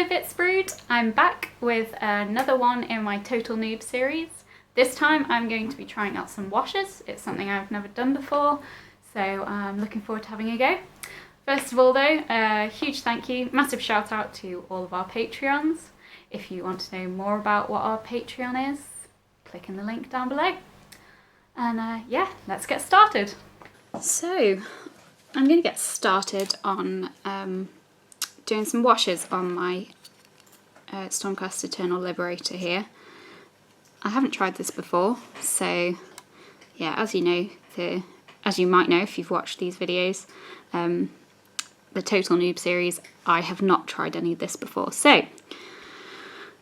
Hello Bitzbox, I'm back with another one in my Total Noob series. This time I'm going to be trying out some washes. It's something I've never done before, so I'm looking forward to having a go. First of all though, a huge thank you, massive shout out to all of our Patreons. If you want to know more about what our Patreon is, click in the link down below. And yeah, let's get started. So, I'm going to get started on doing some washes on my Stormcast Eternal Liberator here. I haven't tried this before, so yeah, as you know, as you might know if you've watched these videos, the Total Noob series, I have not tried any of this before. So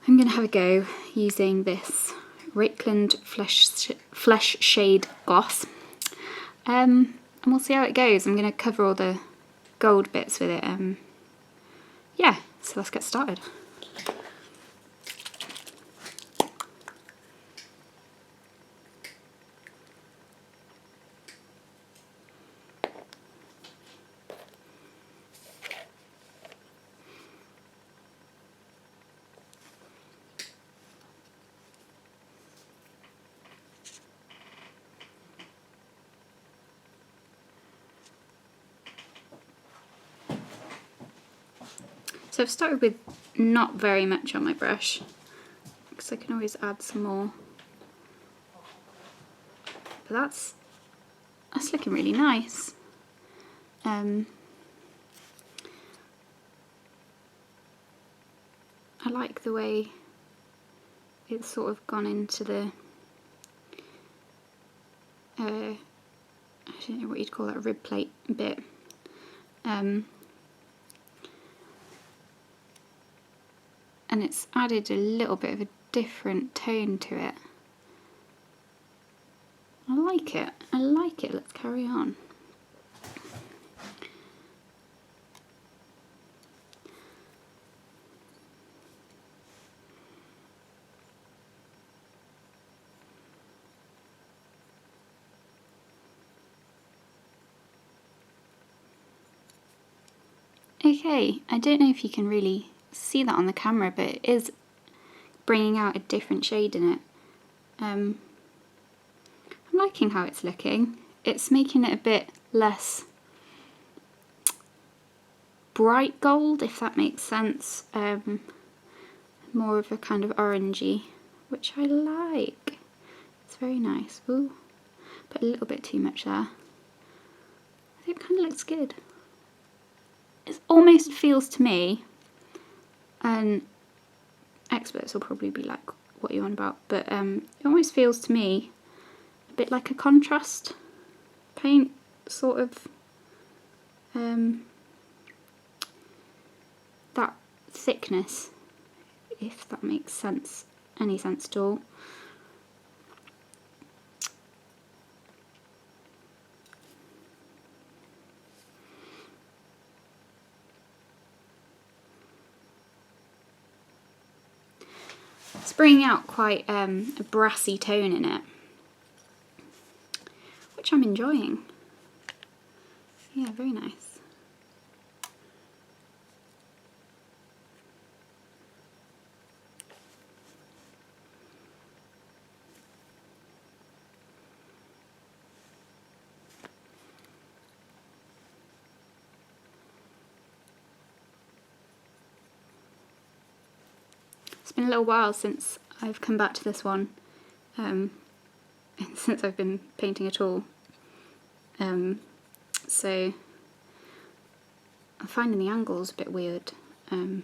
I'm going to have a go using this Rakeland Flesh Shade Gloss, and we'll see how it goes. I'm going to cover all the gold bits with it. Yeah, so let's get started. So I've started with not very much on my brush, because I can always add some more. But that's looking really nice. I like the way it's sort of gone into the, I don't know what you'd call that, rib plate bit. And it's added a little bit of a different tone to it. I like it. I like it. Let's carry on. Okay, I don't know if you can really see that on the camera, but it is bringing out a different shade in it. I'm liking how it's looking. It's making it a bit less bright gold, if that makes sense. More of a kind of orangey, which I like. It's very nice. Ooh, put a little bit too much there. I think it kind of looks good. It almost feels to me, and experts will probably be like, what are you on about? But it almost feels to me a bit like a contrast paint, sort of that thickness, if that makes sense, any sense at all. It's bringing out quite a brassy tone in it, which I'm enjoying. Yeah, very nice. It's been a little while since I've come back to this one, since I've been painting at all, so I'm finding the angles a bit weird. I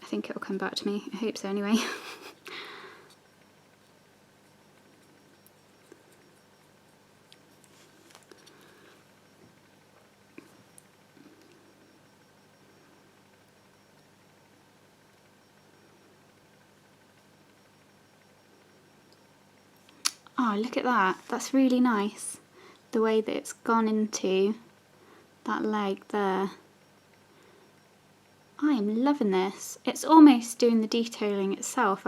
think it'll come back to me, I hope so anyway. Oh, look at that. That's really nice. The way that it's gone into that leg there. I am loving this. It's almost doing the detailing itself.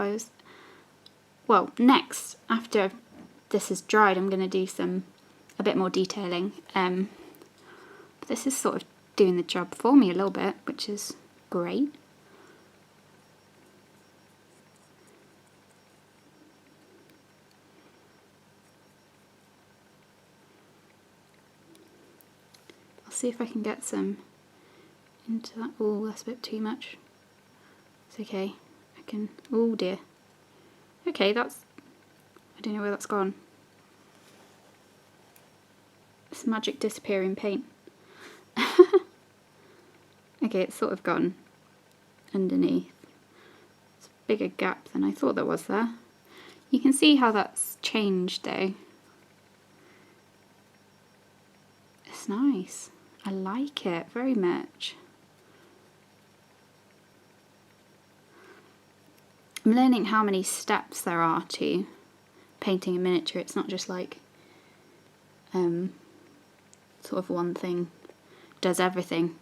Well, next, after this is dried, I'm going to do a bit more detailing. But this is sort of doing the job for me a little bit, which is great. I'll see if I can get some into that. Oh, that's a bit too much. It's okay. I can... Oh dear. Okay, that's... I don't know where that's gone. It's magic disappearing paint. Okay, it's sort of gone underneath. It's a bigger gap than I thought there was there. You can see how that's changed though. It's nice. I like it very much. I'm learning how many steps there are to painting a miniature. It's not just like sort of one thing does everything.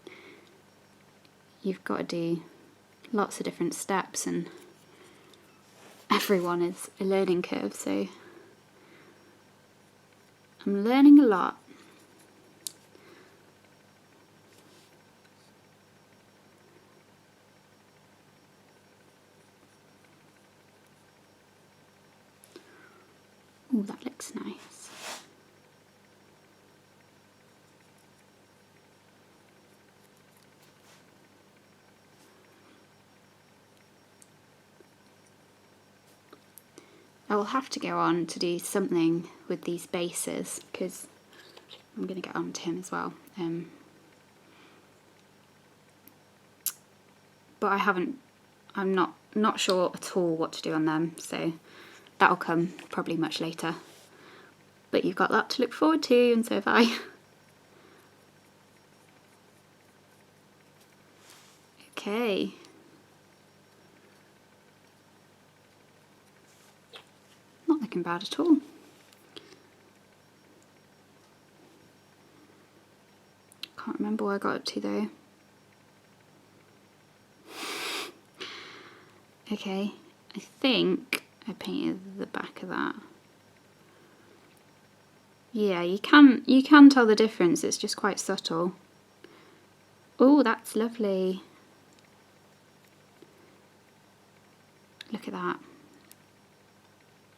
You've got to do lots of different steps, and everyone is a learning curve, so I'm learning a lot. Oh, that looks nice. I will have to go on to do something with these bases because I'm going to get on to him as well. But I'm not sure at all what to do on them, so that'll come probably much later. But you've got that to look forward to, and so have I. Okay. Not looking bad at all. Can't remember where I got up to though. Okay, I think I painted the back of that. Yeah, you can tell the difference, it's just quite subtle. Oh, that's lovely. Look at that.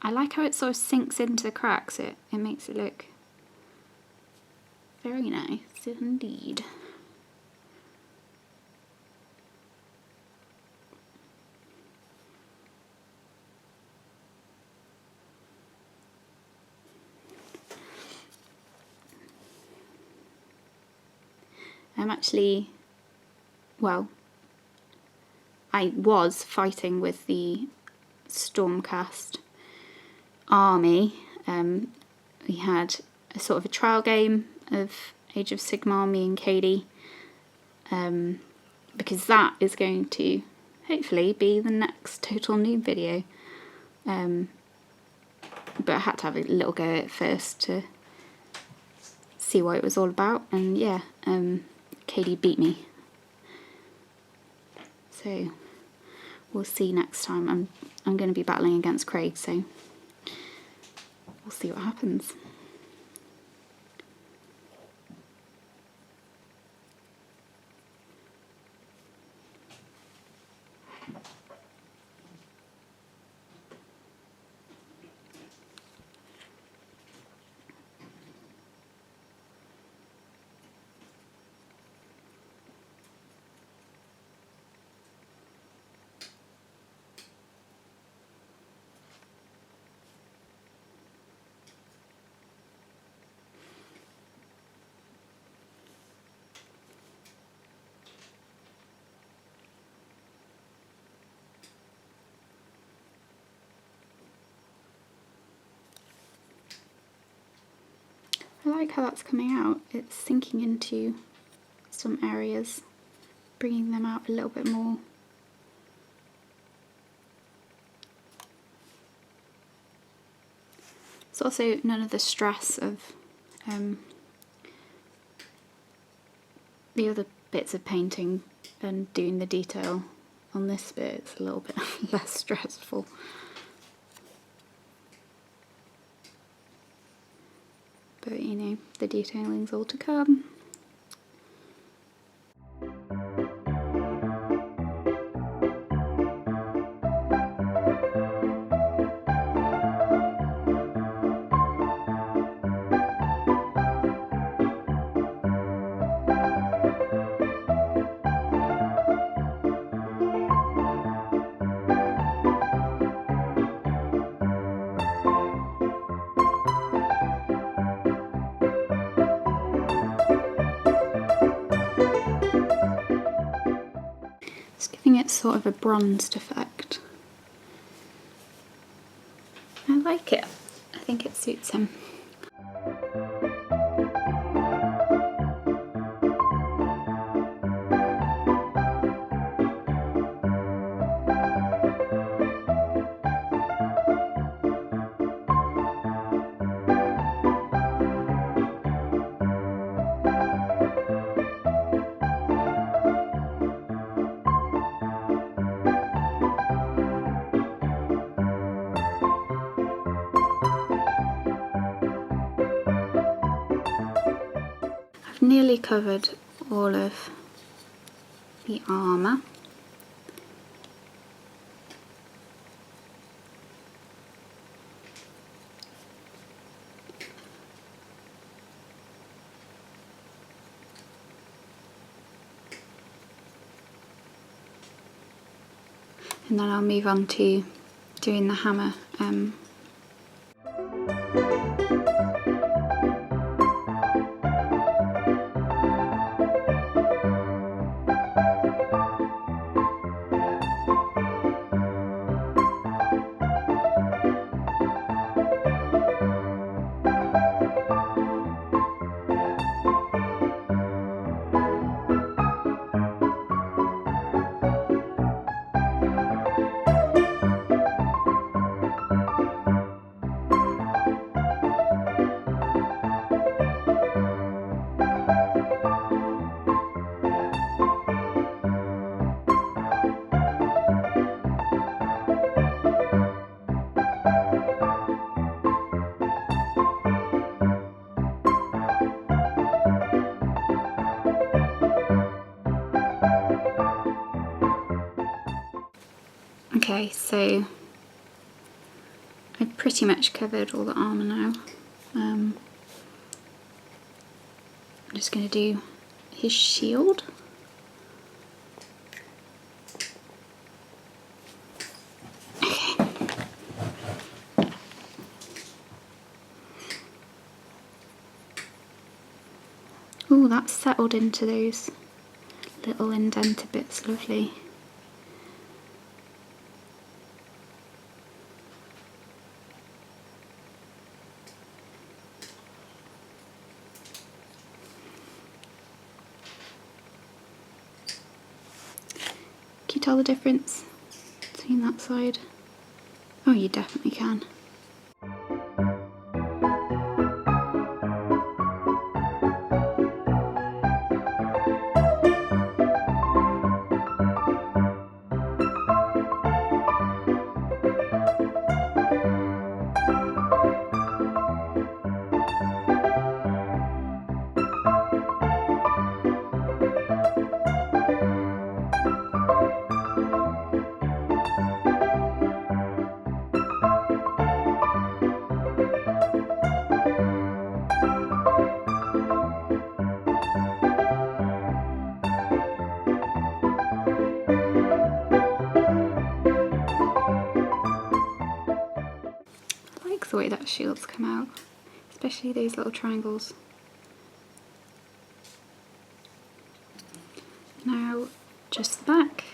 I like how it sort of sinks into the cracks. It makes it look very nice indeed. I'm actually, well, I was fighting with the Stormcast army. We had a sort of a trial game of Age of Sigmar, me and Katie, because that is going to hopefully be the next Total Noob video. But I had to have a little go at it first to see what it was all about, and yeah, Katie beat me. So we'll see next time. I'm going to be battling against Craig, so we'll see what happens. I like how that's coming out. It's sinking into some areas, bringing them out a little bit more. It's also none of the stress of the other bits of painting and doing the detail on this bit. It's a little bit less stressful. But you know, the detailing's all to come. sort of a bronzed effect. I like it. I think it suits him. I've nearly covered all of the armour. And then I'll move on to doing the hammer. Okay, so I've pretty much covered all the armour now. I'm just going to do his shield. Okay. Ooh, that's settled into those little indented bits, lovely. Can you tell the difference between that side? Oh, you definitely can. The way that shield's come out, especially those little triangles. Now just the back.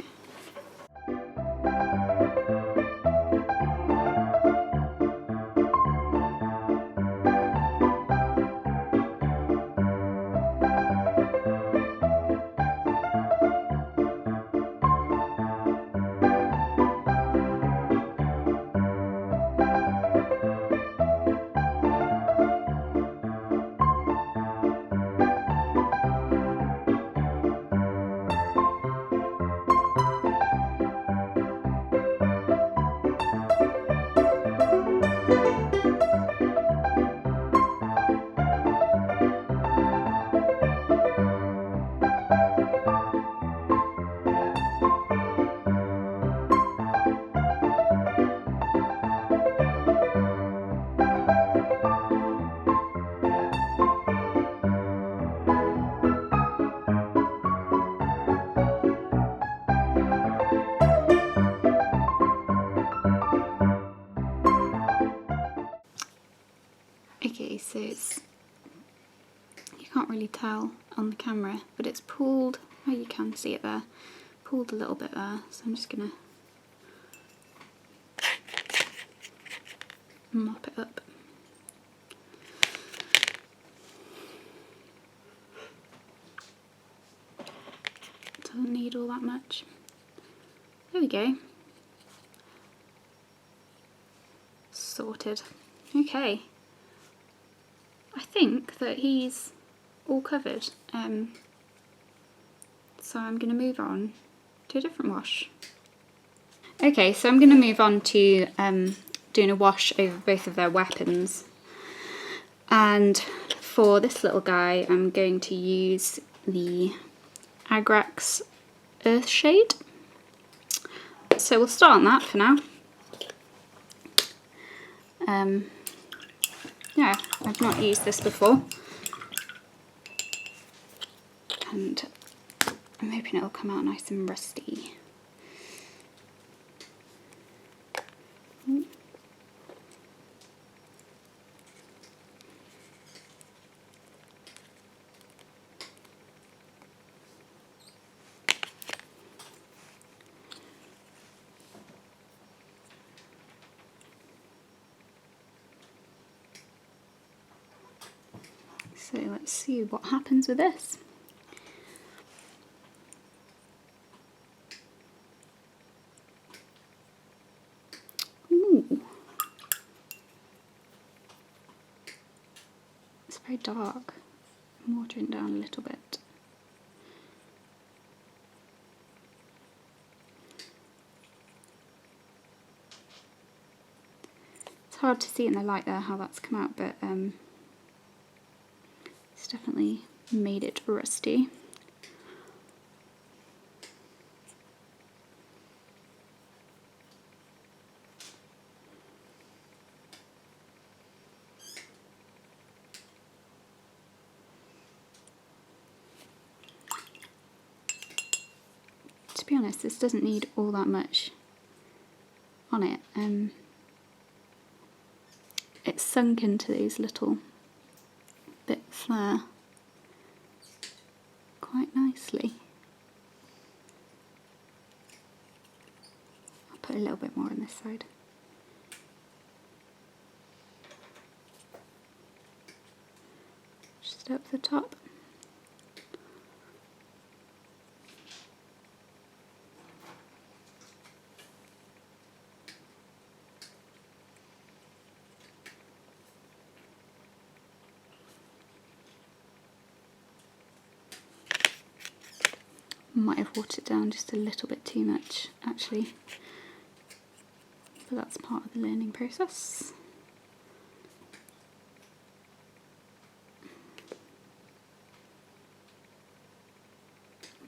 Okay, so it's, you can't really tell on the camera, but it's pulled, oh you can see it there, pulled a little bit there, so I'm just going to mop it up. Doesn't need all that much. There we go. Sorted. Okay. I think that he's all covered. So I'm going to move on to a different wash. Okay, so I'm going to move on to doing a wash over both of their weapons. And for this little guy, I'm going to use the Agrax Earthshade. So we'll start on that for now. Yeah, I've not used this before. And I'm hoping it'll come out nice and rusty. So let's see what happens with this. Ooh. It's very dark. I'm watering it down a little bit. It's hard to see in the light there how that's come out, but it's definitely made it rusty. To be honest, this doesn't need all that much on it. It's sunk into these little bits there quite nicely. I'll put a little bit more on this side. Just up the top. Might have watered it down just a little bit too much, actually, but that's part of the learning process.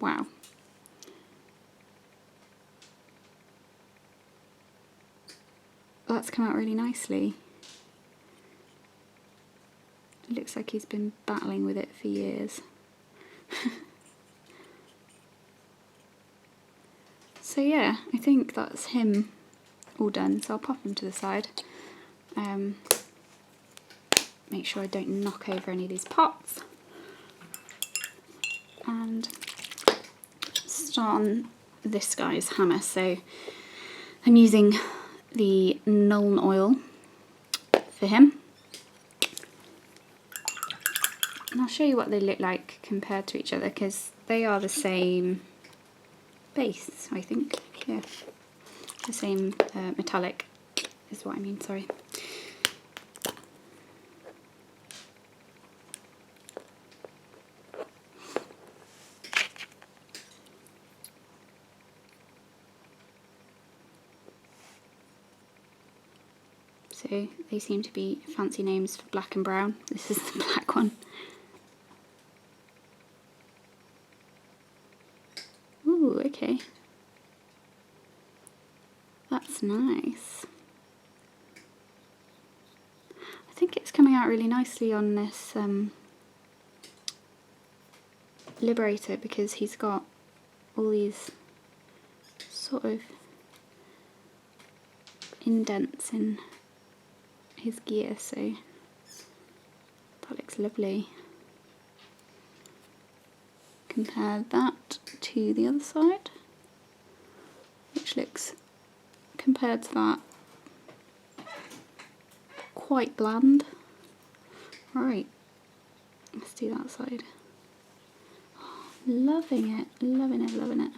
Wow. That's come out really nicely. It looks like he's been battling with it for years. So yeah, I think that's him all done, so I'll pop him to the side. Make sure I don't knock over any of these pots. And start on this guy's hammer. So I'm using the Nuln oil for him. And I'll show you what they look like compared to each other, because they are the same base, I think. Yeah, the same metallic is what I mean, sorry. So they seem to be fancy names for black and brown. This is the black one. Ooh, okay. That's nice. I think it's coming out really nicely on this Liberator, because he's got all these sort of indents in his gear, so that looks lovely. Compare that to the other side. which looks, compared to that, quite bland. Right, let's do that side. Oh, loving it, loving it, loving it.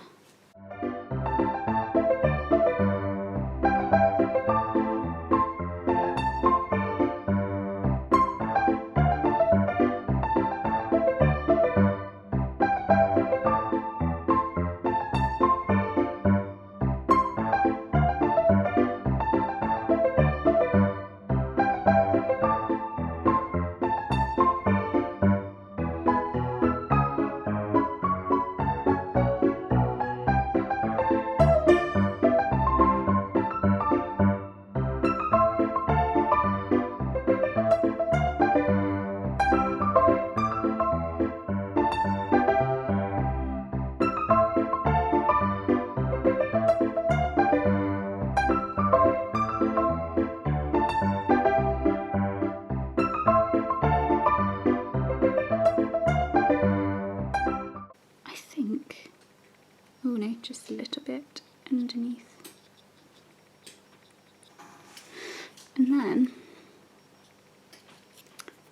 Oh no, just a little bit underneath. And then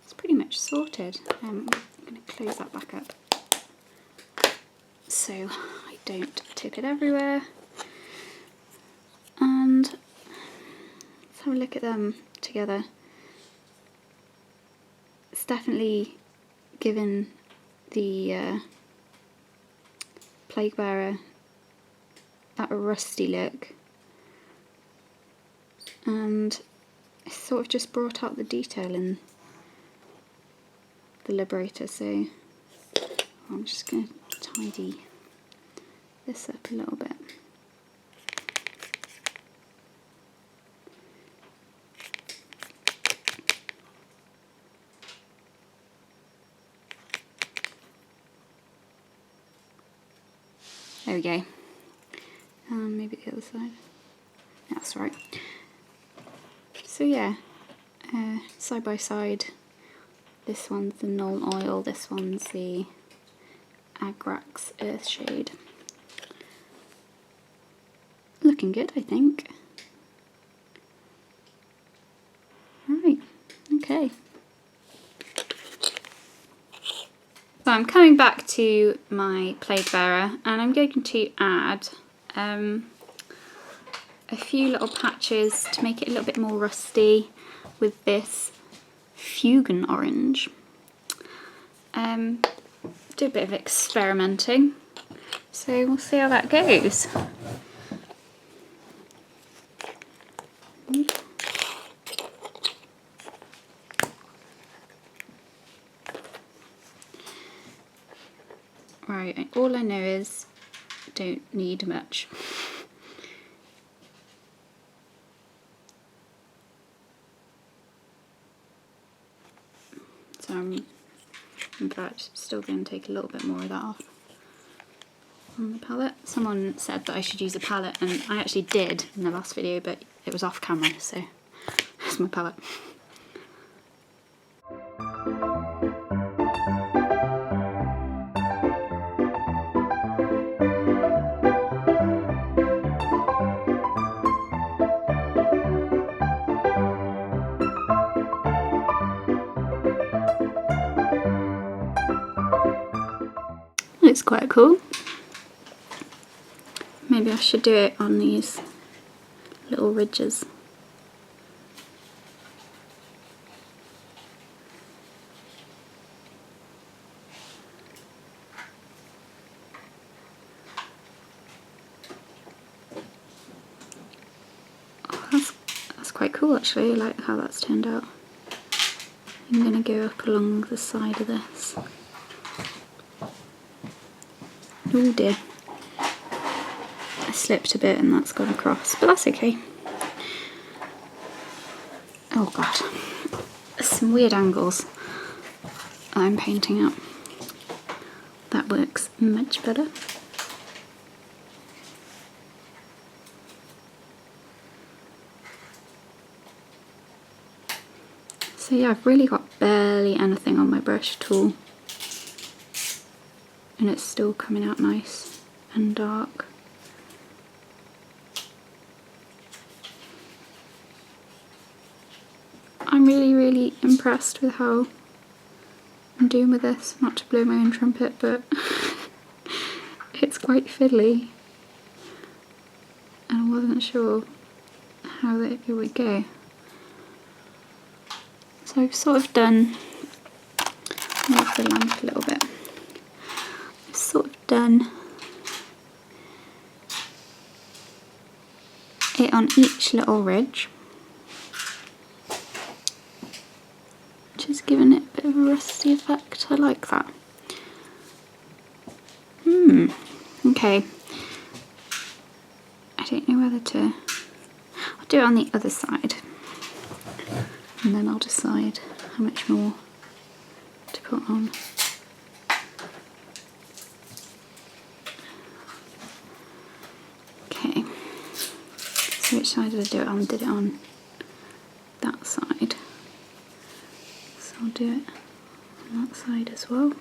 it's pretty much sorted. I'm going to close that back up so I don't tip it everywhere. And let's have a look at them together. It's definitely given the Plague Bearer that rusty look, and it's sort of just brought out the detail in the Liberator, so I'm just going to tidy this up a little bit. There we go. Maybe the other side. That's right. So yeah, side by side, this one's the Null Oil, this one's the Agrax Earthshade. Looking good, I think. Right, okay. So I'm coming back to my Plague Bearer, and I'm going to add a few little patches to make it a little bit more rusty with this Fugen Orange. Do a bit of experimenting, so we'll see how that goes. Right, all I know is don't need much. So I'm in fact still going to take a little bit more of that off on the palette. Someone said that I should use a palette, and I actually did in the last video, but it was off camera, so that's my palette. Looks quite cool. Maybe I should do it on these little ridges. Oh, that's quite cool actually. I like how that's turned out. I'm going to go up along the side of this. Oh dear, I slipped a bit and that's gone across, but that's okay. Oh god, there's some weird angles I'm painting out. That works much better. So yeah, I've really got barely anything on my brush tool. And it's still coming out nice and dark. I'm really impressed with how I'm doing with this. Not to blow my own trumpet, but it's quite fiddly. And I wasn't sure how it would go. So I've sort of done, move the lamp a little bit. I've sort of done it on each little ridge, which has given it a bit of a rusty effect. I like that. Okay. I don't know whether to, I'll do it on the other side and then I'll decide how much more to put on. Okay, so which side did I do it on? Did it on that side, so I'll do it on that side as well.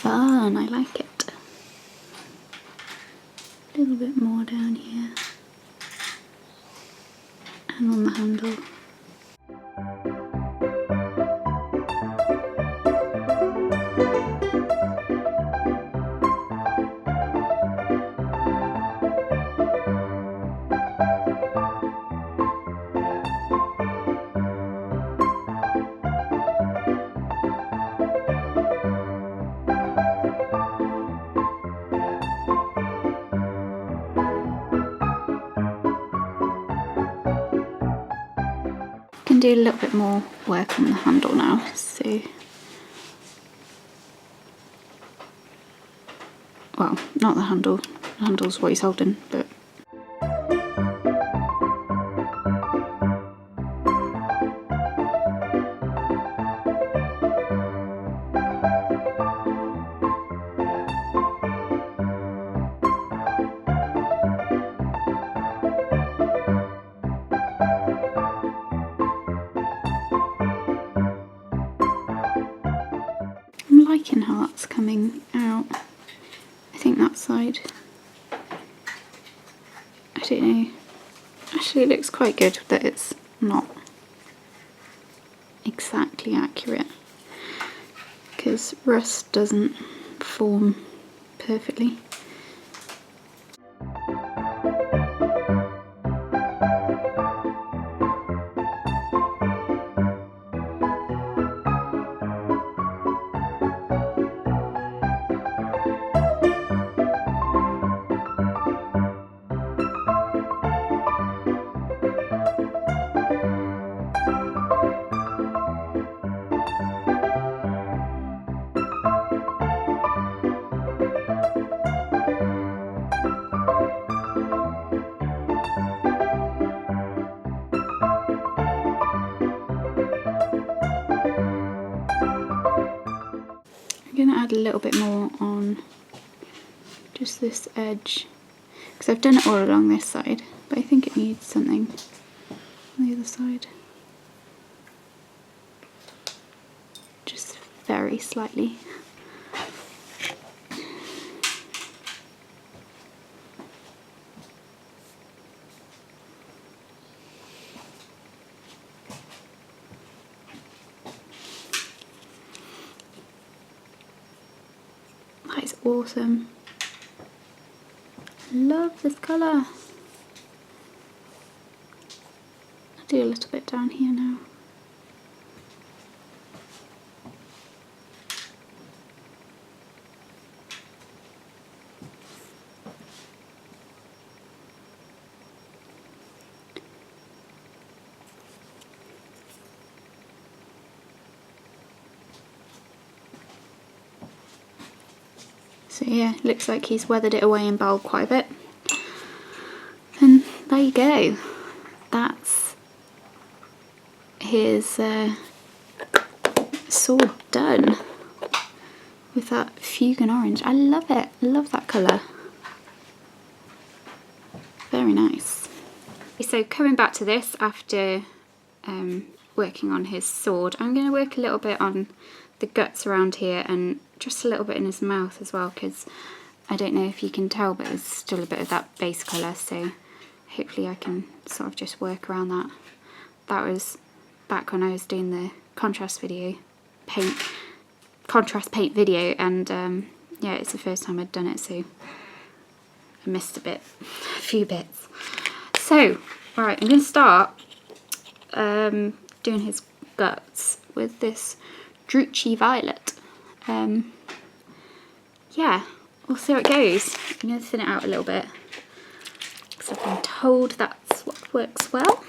Fun, I like it. A little bit more down here and on the handle. Can do a little bit more work on the handle now, so well, not the handle's what he's holding, but I'm liking how that's coming out. I think that side, I don't know, actually it looks quite good that it's not exactly accurate, because rust doesn't form perfectly. I'm going to add a little bit more on just this edge, because I've done it all along this side, but I think it needs something on the other side. Just very slightly. That is awesome. Love this colour. I'll do a little bit down here now. So yeah, looks like he's weathered it away in bulk quite a bit. And there you go. That's his sword done with that fuchsia orange. I love it. I love that colour. Very nice. So coming back to this after working on his sword, I'm going to work a little bit on the guts around here and just a little bit in his mouth as well, because I don't know if you can tell, but there's still a bit of that base colour, so hopefully I can sort of just work around that. That was back when I was doing the contrast paint video, and yeah, it's the first time I'd done it, so I missed a few bits. So, alright, I'm going to start doing his guts with this Drucci Violet. Yeah, we'll see how it goes. I'm going to thin it out a little bit, because I've been told that's what works well.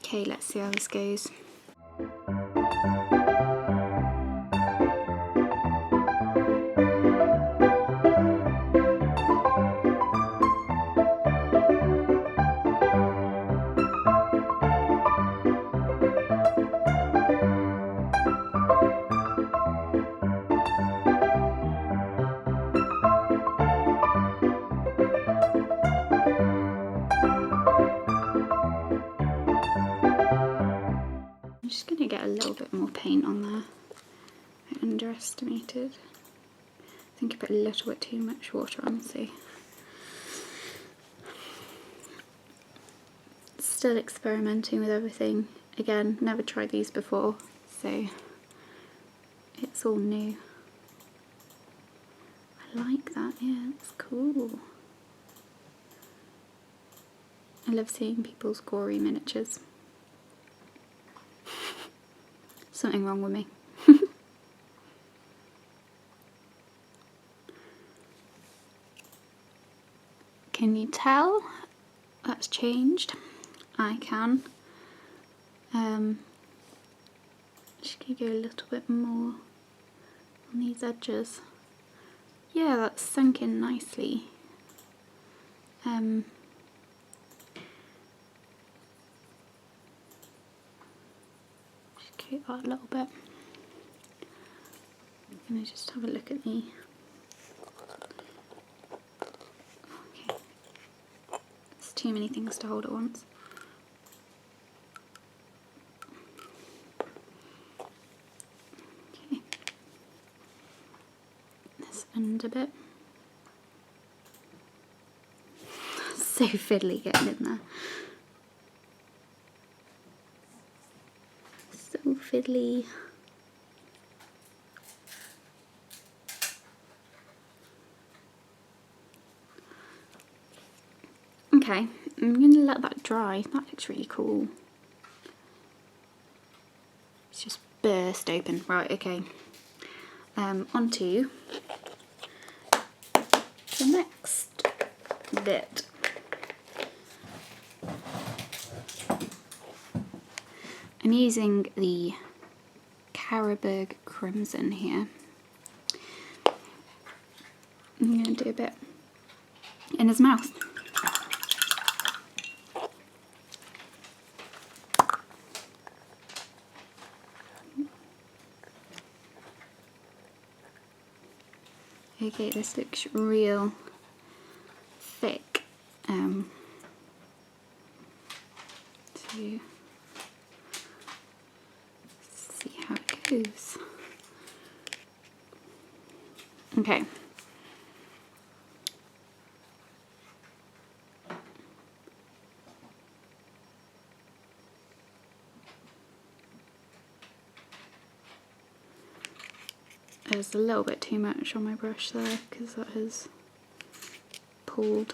Okay, let's see how this goes. I'm just going to get a little bit more paint on there. I underestimated. I think I put a little bit too much water on, so. Still experimenting with everything. Again, never tried these before, so it's all new. I like that, yeah, it's cool. I love seeing people's gory miniatures. Something wrong with me. Can you tell that's changed? I can. Just gonna go a little bit more on these edges. Yeah, that's sunk in nicely. Just coat that a little bit. I'm gonna just have a look at the. Okay, there's too many things to hold at once. Okay, this end a bit. So fiddly getting in there. So fiddly. Okay, I'm going to let that dry. That looks really cool. It's just burst open. Right, okay. Onto the next bit. I'm using the Carroburg Crimson here. I'm going to do a bit in his mouth. Okay, this looks real thick. So see how it goes. Okay. There's a little bit too much on my brush there because that has pulled.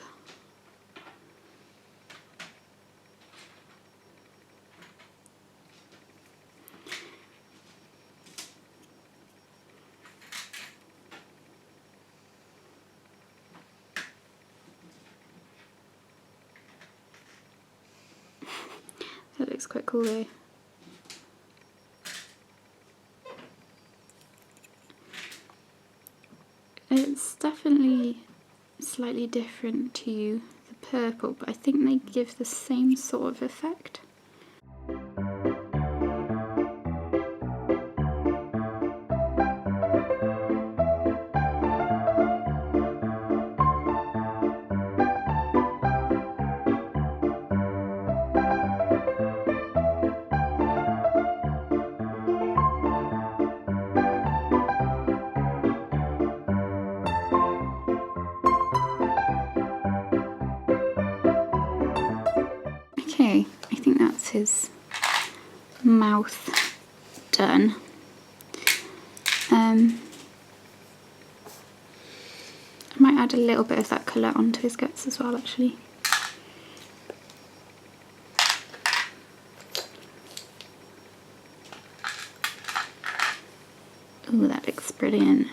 looks quite cool though. It's definitely slightly different to the purple, but I think they give the same sort of effect. Okay, I think that's his mouth done. I might add a little bit of that colour onto his guts as well, actually. Oh, that looks brilliant.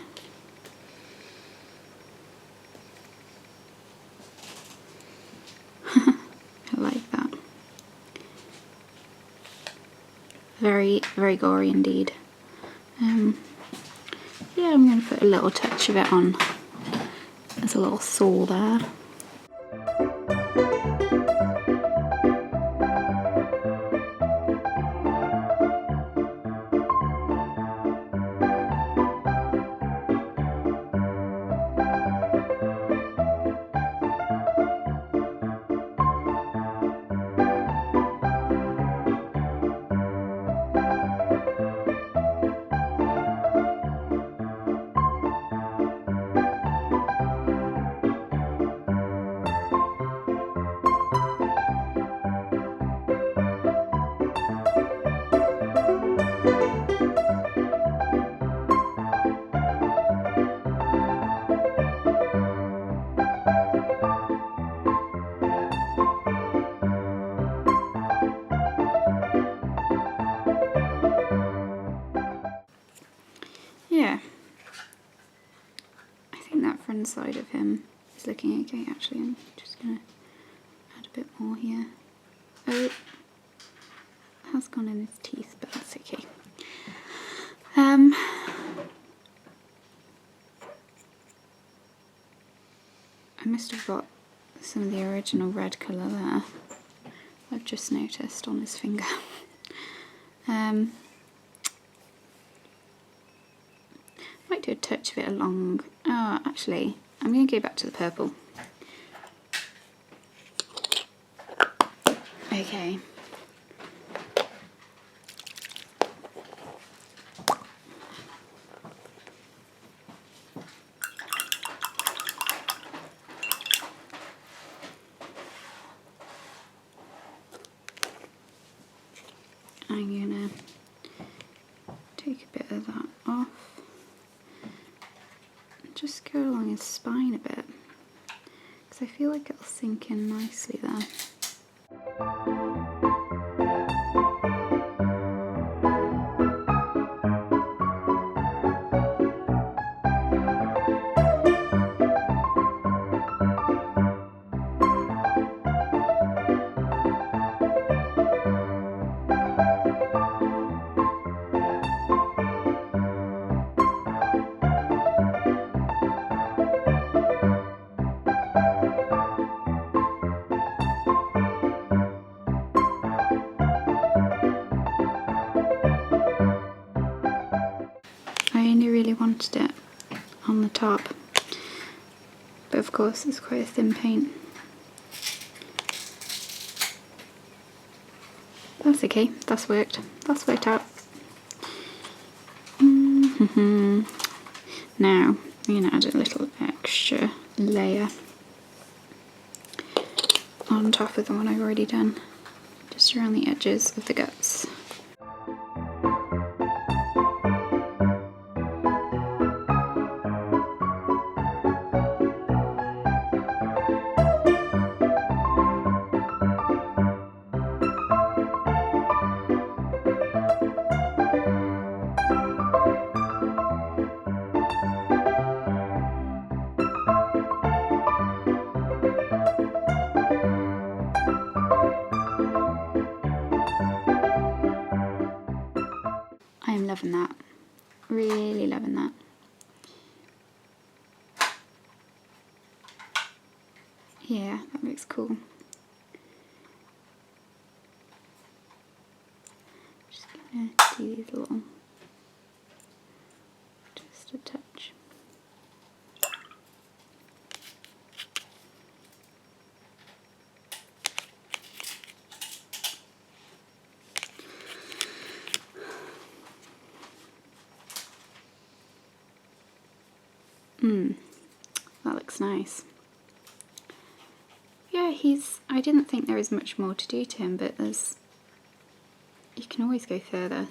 I like that. Very, very gory indeed. Yeah, I'm going to put a little touch of it on. There's a little sore there. Yeah, I think that front side of him is looking okay. Actually, I'm just going to add a bit more here. Oh, it has gone in his teeth, but that's okay. I must have got some of the original red colour there. I've just noticed on his finger. Might do a touch of it along. Oh, actually, I'm going to go back to the purple. Okay. I'm going to take a bit of that off. Just go along his spine a bit, because I feel like it'll sink in nicely there. I only really wanted it on the top, but of course it's quite a thin paint. That's okay, that's worked out. Now I'm going to add a little extra layer on top of the one I've already done, just around the edges of the guts. Yeah, that looks cool. Just gonna do these little, just a touch. That looks nice. Yeah, I didn't think there was much more to do to him, but you can always go further.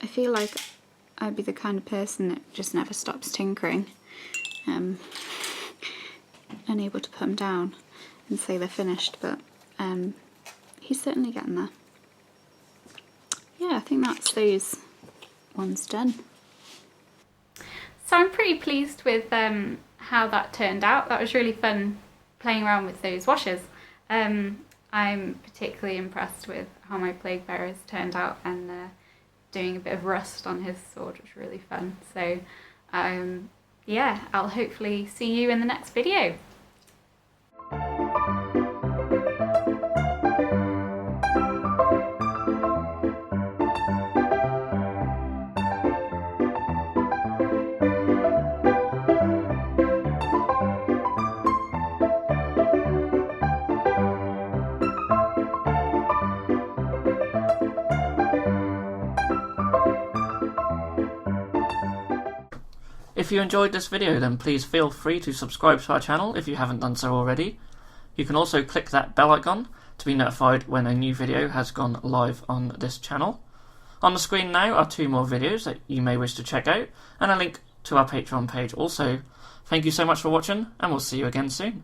I feel like I'd be the kind of person that just never stops tinkering, unable to put them down and say they're finished, but he's certainly getting there. Yeah, I think that's those ones done. So I'm pretty pleased with how that turned out. That was really fun playing around with those washers. I'm particularly impressed with how my Plague Bearers turned out, and doing a bit of rust on his sword was really fun. So yeah, I'll hopefully see you in the next video. If you enjoyed this video, then please feel free to subscribe to our channel if you haven't done so already. You can also click that bell icon to be notified when a new video has gone live on this channel. On the screen now are 2 more videos that you may wish to check out, and a link to our Patreon page also. Thank you so much for watching, and we'll see you again soon.